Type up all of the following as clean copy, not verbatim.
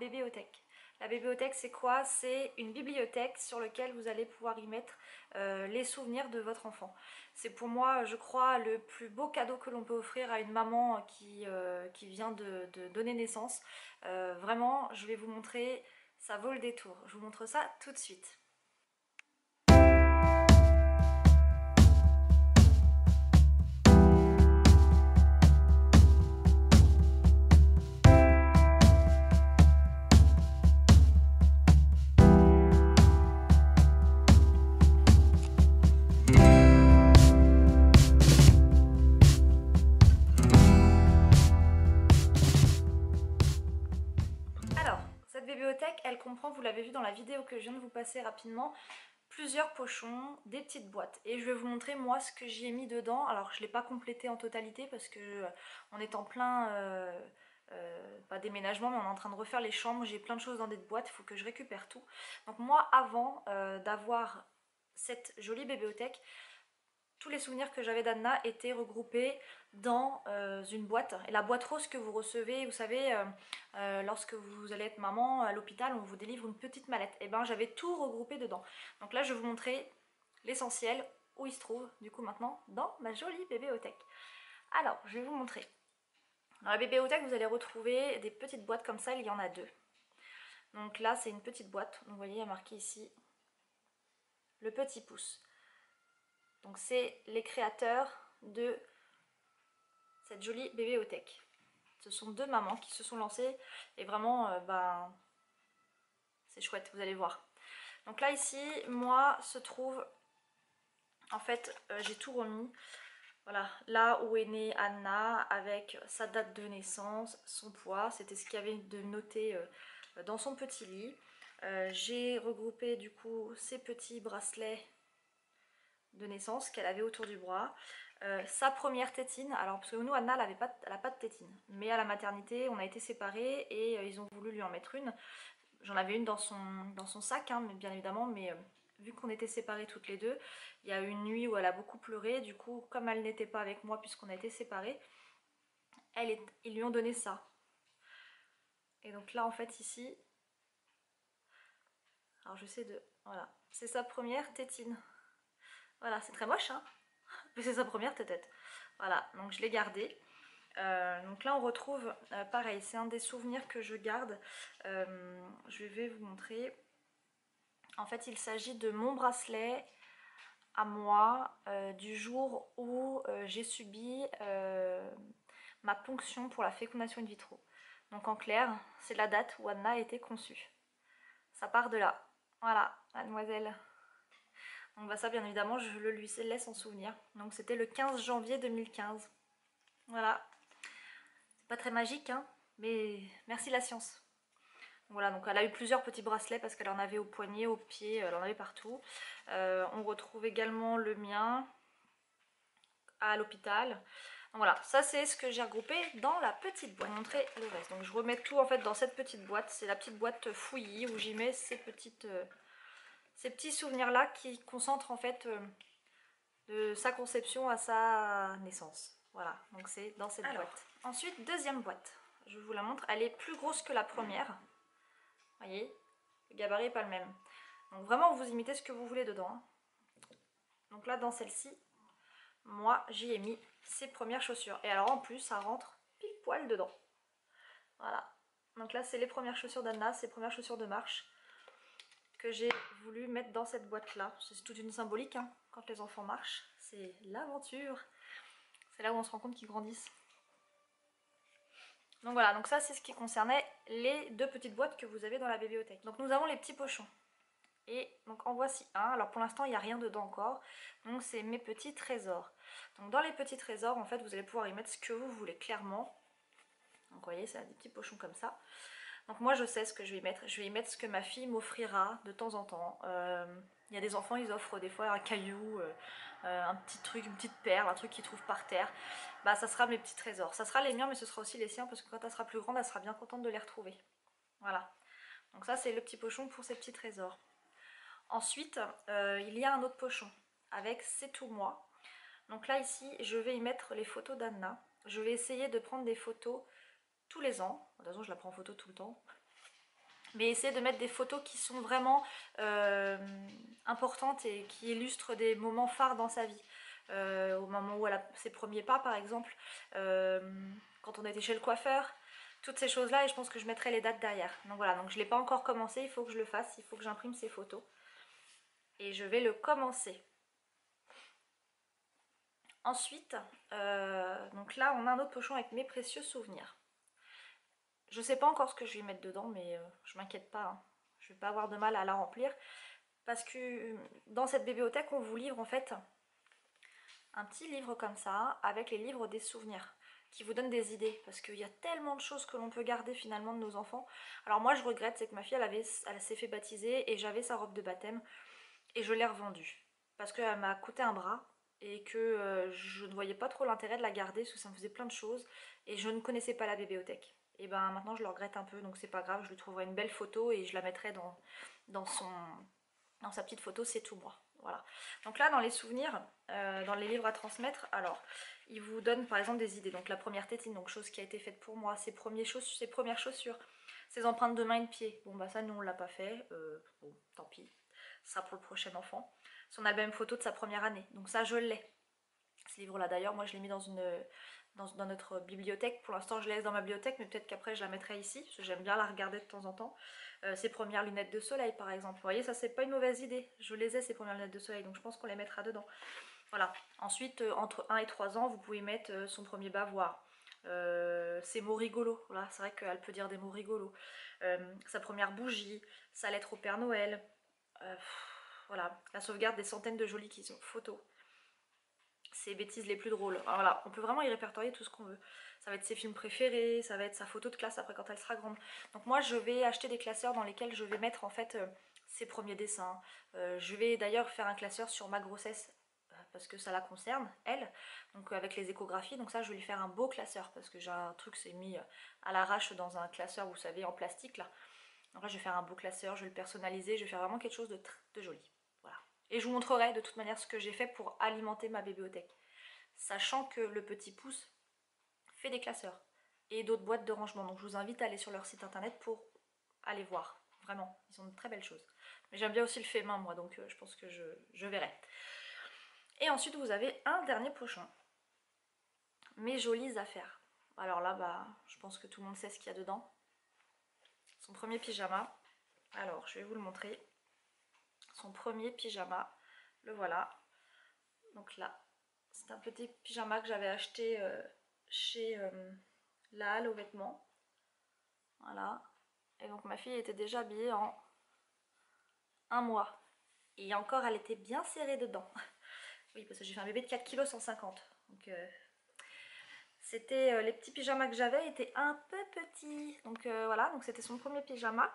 bibliothèque. La bibliothèque, c'est quoi? C'est une bibliothèque sur laquelle vous allez pouvoir y mettre les souvenirs de votre enfant. C'est pour moi, je crois, le plus beau cadeau que l'on peut offrir à une maman qui vient de donner naissance. Vraiment, je vais vous montrer, ça vaut le détour. Je vous montre ça tout de suite. Alors, cette bibliothèque, elle comprend, vous l'avez vu dans la vidéo que je viens de vous passer rapidement, plusieurs pochons, des petites boîtes. Et je vais vous montrer moi ce que j'y ai mis dedans. Alors je ne l'ai pas complété en totalité parce que on est en plein, pas déménagement, mais on est en train de refaire les chambres. J'ai plein de choses dans des boîtes, il faut que je récupère tout. Donc moi, avant d'avoir cette jolie bibliothèque, tous les souvenirs que j'avais d'Anna étaient regroupés dans une boîte. Et la boîte rose que vous recevez, vous savez, lorsque vous allez être maman à l'hôpital, on vous délivre une petite mallette. Et ben j'avais tout regroupé dedans. Donc là je vais vous montrer l'essentiel, où il se trouve du coup maintenant dans ma jolie bibliothèque. Alors je vais vous montrer. Dans la bibliothèque vous allez retrouver des petites boîtes comme ça, il y en a deux. Donc là c'est une petite boîte, vous voyez il y a marqué ici le petit pouce. Donc c'est les créateurs de cette jolie bibliothèque. Ce sont deux mamans qui se sont lancées et vraiment c'est chouette, vous allez voir. Donc là ici, moi se trouve, en fait j'ai tout remis. Voilà, là où est née Anna avec sa date de naissance, son poids, c'était ce qu'il y avait de noté dans son petit lit. J'ai regroupé du coup ces petits bracelets de naissance qu'elle avait autour du bras. Sa première tétine, alors parce que nous Anna elle n'a pas de tétine, mais à la maternité on a été séparés et ils ont voulu lui en mettre une. J'en avais une dans son sac, hein, mais bien évidemment, mais vu qu'on était séparés toutes les deux, il y a eu une nuit où elle a beaucoup pleuré, du coup comme elle n'était pas avec moi puisqu'on a été séparés, ils lui ont donné ça. Et donc là en fait ici, alors je sais de, voilà, c'est sa première tétine. Voilà, c'est très moche hein, mais c'est sa première tétette. Voilà, donc je l'ai gardée. Donc là on retrouve, pareil, c'est un des souvenirs que je garde. Je vais vous montrer. En fait il s'agit de mon bracelet à moi du jour où j'ai subi ma ponction pour la fécondation in vitro. Donc en clair, c'est la date où Anna a été conçue. Ça part de là. Voilà, mademoiselle. Donc bah ça bien évidemment je le lui laisse en souvenir. Donc c'était le 15 janvier 2015. Voilà. C'est pas très magique hein, mais merci la science. Voilà, donc elle a eu plusieurs petits bracelets parce qu'elle en avait au poignet, au pied, elle en avait partout. On retrouve également le mien à l'hôpital. Voilà, ça c'est ce que j'ai regroupé dans la petite boîte. Je vais vous montrer le reste. Donc je remets tout en fait dans cette petite boîte. C'est la petite boîte fouillis où j'y mets ces petits souvenirs là qui concentrent en fait de sa conception à sa naissance. Voilà, donc c'est dans cette boîte. Ensuite, deuxième boîte. Je vous la montre. Elle est plus grosse que la première. Vous voyez, le gabarit n'est pas le même. Donc vraiment, vous imitez ce que vous voulez dedans. Hein. Donc là, dans celle-ci, moi, j'y ai mis ses premières chaussures. Et alors en plus, ça rentre pile poil dedans. Voilà. Donc là, c'est les premières chaussures d'Anna, ses premières chaussures de marche que j'ai voulu mettre dans cette boîte-là. C'est toute une symbolique, hein. Quand les enfants marchent, c'est l'aventure. C'est là où on se rend compte qu'ils grandissent. Donc voilà, donc ça c'est ce qui concernait les deux petites boîtes que vous avez dans la bibliothèque. Donc nous avons les petits pochons. Et donc en voici un. Alors pour l'instant il n'y a rien dedans encore. Donc c'est mes petits trésors. Donc dans les petits trésors en fait vous allez pouvoir y mettre ce que vous voulez clairement. Donc vous voyez ça a des petits pochons comme ça. Donc moi je sais ce que je vais y mettre. Je vais y mettre ce que ma fille m'offrira de temps en temps. Il y a des enfants ils offrent des fois un caillou, un petit truc, une petite perle, un truc qu'ils trouvent par terre. Bah ça sera mes petits trésors. Ça sera les miens mais ce sera aussi les siens parce que quand elle sera plus grande elle sera bien contente de les retrouver. Voilà. Donc ça c'est le petit pochon pour ces petits trésors. Ensuite, il y a un autre pochon avec c'est tout moi. Donc là ici, je vais y mettre les photos d'Anna. Je vais essayer de prendre des photos tous les ans. De toute façon, je la prends en photo tout le temps. Mais essayez de mettre des photos qui sont vraiment importantes et qui illustrent des moments phares dans sa vie. Au moment où elle a ses premiers pas par exemple, quand on était chez le coiffeur, toutes ces choses là, et je pense que je mettrai les dates derrière. Donc voilà, donc je ne l'ai pas encore commencé, il faut que je le fasse, il faut que j'imprime ces photos. Et je vais le commencer. Ensuite, donc là on a un autre pochon avec mes précieux souvenirs. Je sais pas encore ce que je vais mettre dedans, mais je m'inquiète pas, hein. Je vais pas avoir de mal à la remplir. Parce que dans cette bibliothèque, on vous livre en fait un petit livre comme ça, avec les livres des souvenirs, qui vous donnent des idées. Parce qu'il y a tellement de choses que l'on peut garder finalement de nos enfants. Alors moi je regrette, c'est que ma fille, elle s'est fait baptiser et j'avais sa robe de baptême. Et je l'ai revendue. Parce qu'elle m'a coûté un bras et que je ne voyais pas trop l'intérêt de la garder parce que ça me faisait plein de choses et je ne connaissais pas la bibliothèque. Et ben maintenant je le regrette un peu, donc c'est pas grave, je lui trouverai une belle photo et je la mettrai dans, dans sa petite photo, c'est tout moi. Voilà. Donc là dans les souvenirs, dans les livres à transmettre, alors il vous donne par exemple des idées. Donc la première tétine, donc chose qui a été faite pour moi, ses premières chaussures, ses empreintes de main et de pied. Bon bah ça nous on l'a pas fait, bon tant pis, ce sera pour le prochain enfant. Son album photo de sa première année, donc ça je l'ai. Ce livre là d'ailleurs, moi je l'ai mis dans notre bibliothèque. Pour l'instant je la laisse dans ma bibliothèque, mais peut-être qu'après je la mettrai ici, parce que j'aime bien la regarder de temps en temps. Ses premières lunettes de soleil par exemple, vous voyez ça c'est pas une mauvaise idée, je les ai ces premières lunettes de soleil, donc je pense qu'on les mettra dedans. Voilà, ensuite entre 1 et 3 ans vous pouvez mettre son premier bavoir, ses mots rigolos, voilà, c'est vrai qu'elle peut dire des mots rigolos, sa première bougie, sa lettre au Père Noël, euh, voilà, la sauvegarde des centaines de jolies photos, ses bêtises les plus drôles. Alors voilà, on peut vraiment y répertorier tout ce qu'on veut. Ça va être ses films préférés, ça va être sa photo de classe après quand elle sera grande. Donc moi je vais acheter des classeurs dans lesquels je vais mettre en fait ses premiers dessins. Je vais d'ailleurs faire un classeur sur ma grossesse parce que ça la concerne, elle, donc avec les échographies. Donc ça je vais lui faire un beau classeur parce que j'ai un truc c'est mis à l'arrache dans un classeur, vous savez, en plastique là. Donc là je vais faire un beau classeur, je vais le personnaliser, je vais faire vraiment quelque chose de joli. Voilà. Et je vous montrerai de toute manière ce que j'ai fait pour alimenter ma bibliothèque. Sachant que le petit pouce fait des classeurs et d'autres boîtes de rangement. Donc je vous invite à aller sur leur site internet pour aller voir. Vraiment, ils ont de très belles choses. Mais j'aime bien aussi le fait main moi, donc je pense que je verrai. Et ensuite vous avez un dernier pochon. Mes jolies affaires. Alors là, bah, je pense que tout le monde sait ce qu'il y a dedans. Son premier pyjama. Alors, je vais vous le montrer. Son premier pyjama, le voilà. Donc là, c'est un petit pyjama que j'avais acheté chez La Halle aux vêtements. Voilà. Et donc ma fille était déjà habillée en un mois. Et encore, elle était bien serrée dedans. Oui, parce que j'ai fait un bébé de 4,150 kg. Donc c'était les petits pyjamas que j'avais étaient un peu petits. Donc voilà, donc c'était son premier pyjama.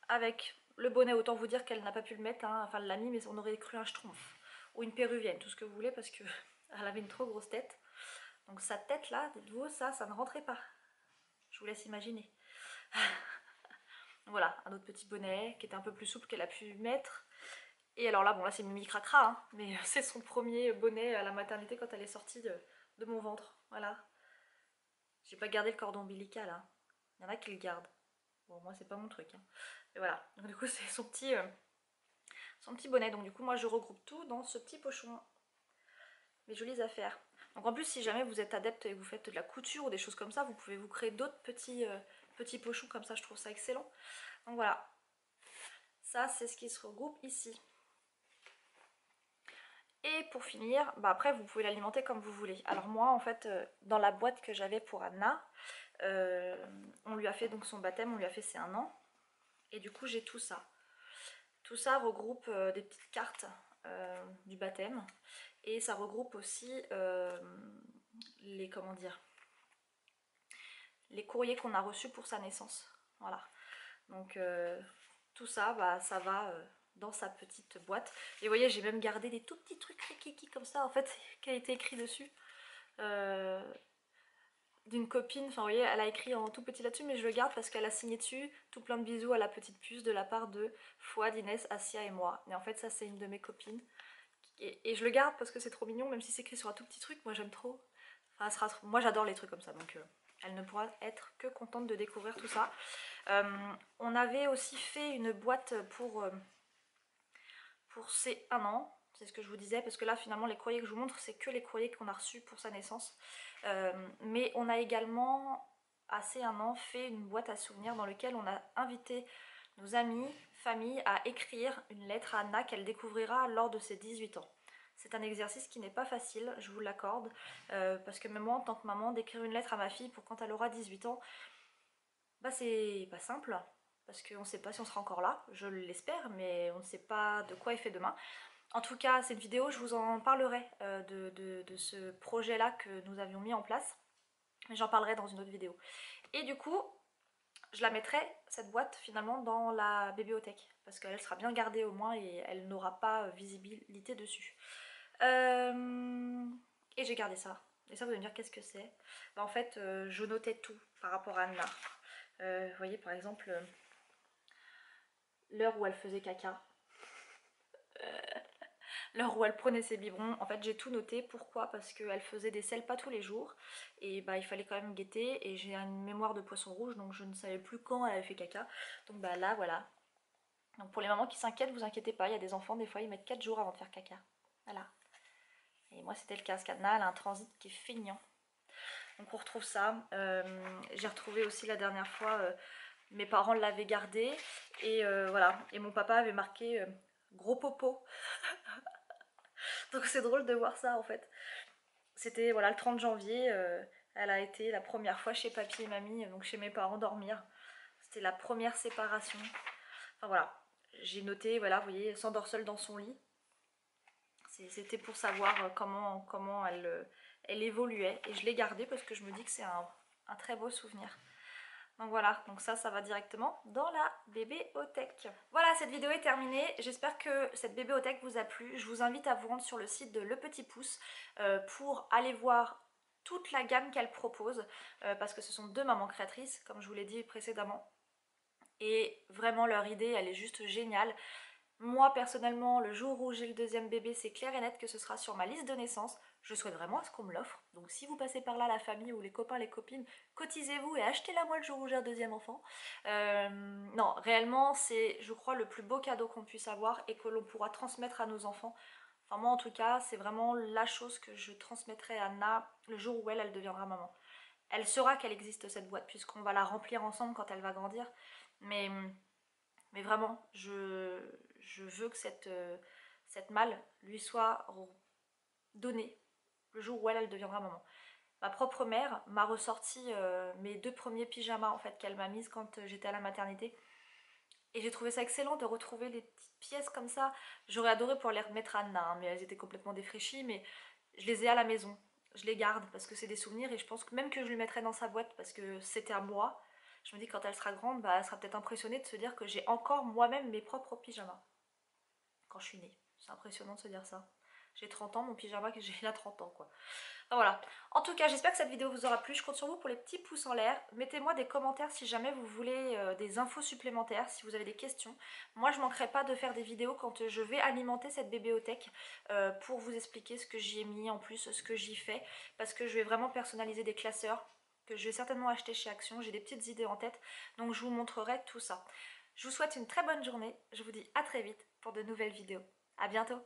Avec le bonnet, autant vous dire qu'elle n'a pas pu le mettre. Hein. Enfin, elle l'a mis, mais on aurait cru un schtroumpf. Ou une péruvienne, tout ce que vous voulez, parce qu'elle avait une trop grosse tête. Donc sa tête là, dites-vous, ça ne rentrait pas. Je vous laisse imaginer. Voilà, un autre petit bonnet qui était un peu plus souple qu'elle a pu mettre. Et alors là, bon là c'est Mimi Cracra, hein, mais c'est son premier bonnet à la maternité quand elle est sortie de mon ventre. Voilà. J'ai pas gardé le cordon ombilical, hein. Il y en a qui le gardent. Bon, moi c'est pas mon truc. Hein. Et voilà. Donc du coup c'est son petit bonnet. Donc du coup moi je regroupe tout dans ce petit pochon. Mes jolies affaires. Donc en plus si jamais vous êtes adepte et vous faites de la couture ou des choses comme ça, vous pouvez vous créer d'autres petits pochons comme ça, je trouve ça excellent. Donc voilà. Ça c'est ce qui se regroupe ici. Et pour finir, bah après vous pouvez l'alimenter comme vous voulez. Alors moi en fait, dans la boîte que j'avais pour Anna, on lui a fait donc son baptême, on lui a fait ses 1 an. Et du coup j'ai tout ça. Tout ça regroupe des petites cartes du baptême. Et ça regroupe aussi les, comment dire, les courriers qu'on a reçus pour sa naissance. Voilà. Donc tout ça, bah, ça va dans sa petite boîte. Et vous voyez, j'ai même gardé des tout petits trucs kiki comme ça, en fait, qui a été écrit dessus. D'une copine, enfin vous voyez, elle a écrit en tout petit là-dessus, mais je le garde parce qu'elle a signé dessus, tout plein de bisous à la petite puce de la part de Fouad, Inès, Assia et moi. Et en fait ça c'est une de mes copines. Et je le garde parce que c'est trop mignon, même si c'est écrit sur un tout petit truc, moi j'aime trop. Enfin, moi j'adore les trucs comme ça, donc Elle ne pourra être que contente de découvrir tout ça. On avait aussi fait une boîte pour ses 1 an. C'est ce que je vous disais, parce que là finalement les courriers que je vous montre, c'est que les courriers qu'on a reçus pour sa naissance. Mais on a également, à ses 1 an, fait une boîte à souvenirs dans laquelle on a invité nos amis, famille à écrire une lettre à Anna qu'elle découvrira lors de ses 18 ans. C'est un exercice qui n'est pas facile, je vous l'accorde, parce que même moi en tant que maman, d'écrire une lettre à ma fille pour quand elle aura 18 ans, bah c'est pas simple, parce qu'on ne sait pas si on sera encore là, je l'espère, mais on ne sait pas de quoi est fait demain. En tout cas, cette vidéo, je vous en parlerai de ce projet-là que nous avions mis en place. Mais j'en parlerai dans une autre vidéo. Et du coup, je la mettrai, cette boîte, finalement, dans la bibliothèque. Parce qu'elle sera bien gardée au moins et elle n'aura pas visibilité dessus. Et j'ai gardé ça. Et ça, vous allez me dire qu'est-ce que c'est. Bah, en fait, je notais tout par rapport à Anna. Vous voyez, par exemple, l'heure où elle faisait caca. L'heure où elle prenait ses biberons, en fait j'ai tout noté. Pourquoi? Parce qu'elle faisait des selles pas tous les jours et bah il fallait quand même guetter, et j'ai une mémoire de poisson rouge donc je ne savais plus quand elle avait fait caca. Donc bah là voilà. Donc pour les mamans qui s'inquiètent, vous inquiétez pas, il y a des enfants des fois ils mettent 4 jours avant de faire caca. Voilà. Et moi c'était le cas, Scadna, elle a un transit qui est feignant. Donc on retrouve ça. J'ai retrouvé aussi la dernière fois, mes parents l'avaient gardé et voilà. Et mon papa avait marqué gros popo. Donc c'est drôle de voir ça en fait. C'était voilà, le 30 janvier, elle a été la première fois chez papy et mamie, donc chez mes parents dormir. C'était la première séparation. Enfin voilà, j'ai noté, voilà, vous voyez, elle s'endort seule dans son lit. C'était pour savoir comment elle évoluait. Et je l'ai gardée parce que je me dis que c'est un très beau souvenir. Donc voilà, donc ça va directement dans la bébéothèque. Voilà, cette vidéo est terminée. J'espère que cette bébéothèque vous a plu. Je vous invite à vous rendre sur le site de Le Petit Pouce pour aller voir toute la gamme qu'elle propose, parce que ce sont 2 mamans créatrices, comme je vous l'ai dit précédemment. Et vraiment leur idée, elle est juste géniale. Moi personnellement, le jour où j'ai le 2e bébé, c'est clair et net que ce sera sur ma liste de naissance. Je souhaite vraiment à ce qu'on me l'offre. Donc si vous passez par là, la famille ou les copains, les copines, cotisez-vous et achetez-la moi le jour où j'ai un 2e enfant. Non, réellement, c'est, je crois, le plus beau cadeau qu'on puisse avoir et que l'on pourra transmettre à nos enfants. Enfin moi en tout cas, c'est vraiment la chose que je transmettrai à Anna le jour où elle deviendra maman. Elle saura qu'elle existe cette boîte puisqu'on va la remplir ensemble quand elle va grandir. Mais vraiment, je veux que cette malle lui soit donnée le jour où elle deviendra maman. Ma propre mère m'a ressorti mes 2 premiers pyjamas en fait qu'elle m'a mises quand j'étais à la maternité. Et j'ai trouvé ça excellent de retrouver les petites pièces comme ça. J'aurais adoré pouvoir les remettre à Anna, hein, mais elles étaient complètement défraîchies. Mais je les ai à la maison. Je les garde parce que c'est des souvenirs et je pense que même que je lui mettrai dans sa boîte parce que c'était à moi. Je me dis que quand elle sera grande, bah, elle sera peut-être impressionnée de se dire que j'ai encore moi-même mes propres pyjamas. Quand je suis née. C'est impressionnant de se dire ça. J'ai 30 ans, mon pyjama que j'ai il a 30 ans quoi. Enfin, voilà. En tout cas, j'espère que cette vidéo vous aura plu. Je compte sur vous pour les petits pouces en l'air. Mettez-moi des commentaires si jamais vous voulez des infos supplémentaires, si vous avez des questions. Moi, je ne manquerai pas de faire des vidéos quand je vais alimenter cette bébéothèque pour vous expliquer ce que j'y ai mis en plus, ce que j'y fais. Parce que je vais vraiment personnaliser des classeurs que je vais certainement acheter chez Action. J'ai des petites idées en tête, donc je vous montrerai tout ça. Je vous souhaite une très bonne journée. Je vous dis à très vite pour de nouvelles vidéos. À bientôt.